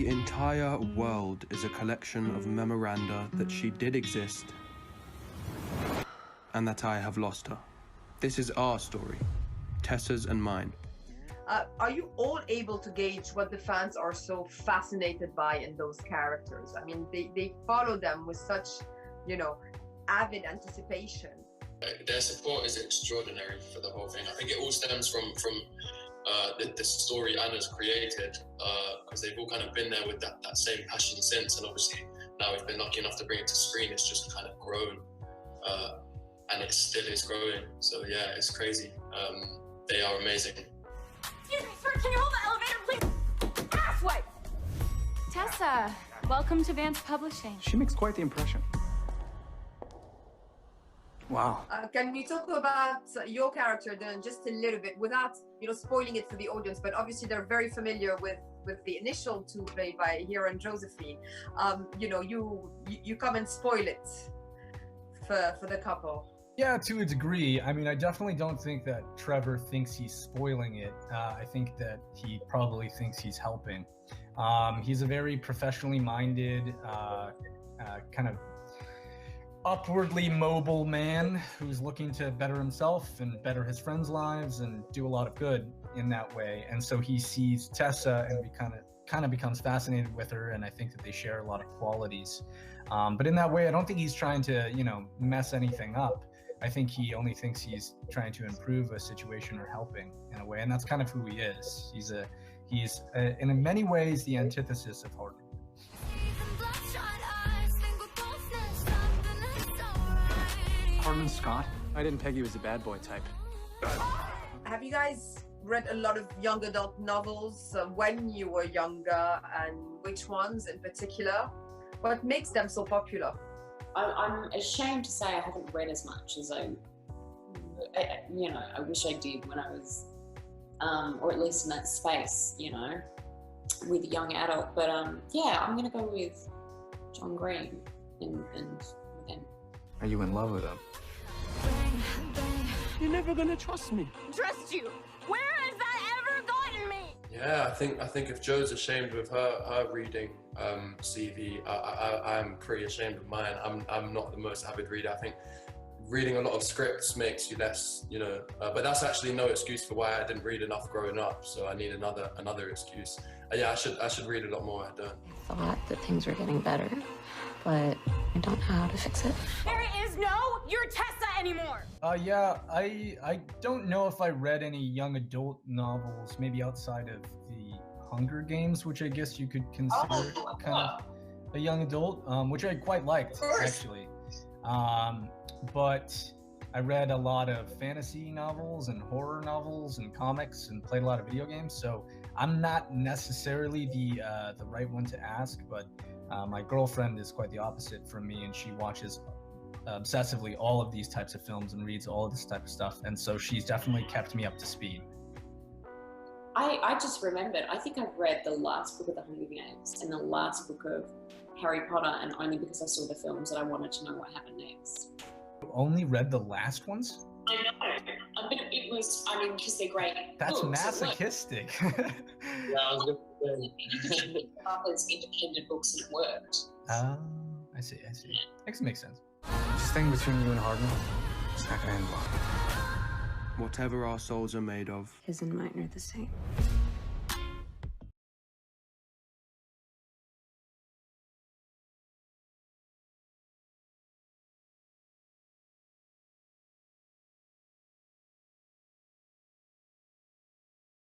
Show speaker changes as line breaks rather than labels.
The entire world is a collection of memoranda that she did exist and that I have lost her. This is our story, Tessa's and mine.
Are you all able to gauge what the fans are so fascinated by in those characters? I mean, they follow them with such, you know, avid anticipation.
Their support is extraordinary for the whole thing. I think it all stems from the story Anna's created, because they've all kind of been there with that same passion since, and obviously now we've been lucky enough to bring it to screen. It's just kind of grown, and it still is growing. So yeah, it's crazy. They are amazing.
Excuse me, sir, can you hold the elevator, please? Asswipe! Tessa, welcome to Vance Publishing.
She makes quite the impression. Wow.
Can you talk about your character then just a little bit, without, you know, spoiling it for the audience, but obviously they're very familiar with the initial two played by Hero and Josephine. You know, you come and spoil it for the couple.
Yeah, to a degree. I mean, I definitely don't think that Trevor thinks he's spoiling it. I think that he probably thinks he's helping. He's a very professionally minded, kind of upwardly mobile man who's looking to better himself and better his friends' lives and do a lot of good in that way. And so he sees Tessa and kind of becomes fascinated with her, and I think that they share a lot of qualities. But in that way, I don't think he's trying to, you know, mess anything up. I think he only thinks he's trying to improve a situation or helping in a way, and that's kind of who he is. He's in many ways the antithesis of Hardin.
Hardin Scott? I didn't peg you as a bad boy type.
Have you guys read a lot of young adult novels when you were younger, and which ones in particular? What makes them so popular?
I'm ashamed to say I haven't read as much as I wish I did when I was, or at least in that space, you know, with a young adult. But yeah, I'm gonna go with John Green and then.
Are you in love with him?
You're never gonna trust me.
Trust you? Where has that ever gotten me?
Yeah, I think if Joe's ashamed of her reading CV, I'm pretty ashamed of mine. I'm not the most avid reader. I think reading a lot of scripts makes you less, you know. But that's actually no excuse for why I didn't read enough growing up. So I need another excuse. Yeah, I should read a lot more. I don't.
Thought that things were getting better, but I don't know how to fix it.
There is no "you're Tessa" anymore.
Yeah, I don't know if I read any young adult novels, maybe outside of the Hunger Games, which I guess you could consider kind of a young adult, which I quite liked, actually. But I read a lot of fantasy novels and horror novels and comics and played a lot of video games, so I'm not necessarily the right one to ask, but my girlfriend is quite the opposite from me, and she watches obsessively all of these types of films and reads all of this type of stuff, and so she's definitely kept me up to speed.
I just remembered, I think I've read the last book of the Hunger Games and the last book of Harry Potter, and only because I saw the films that I wanted to know what happened next.
You only read the last ones?
I know, but it was, I mean, because they're great.
That's
books,
masochistic.
Yeah, I was gonna say.
You could keep it up as independent books and it worked.
I see. Makes sense.
This thing between you and Hardin, it's not gonna end well.
Whatever our souls are made of,
His and mine are the same.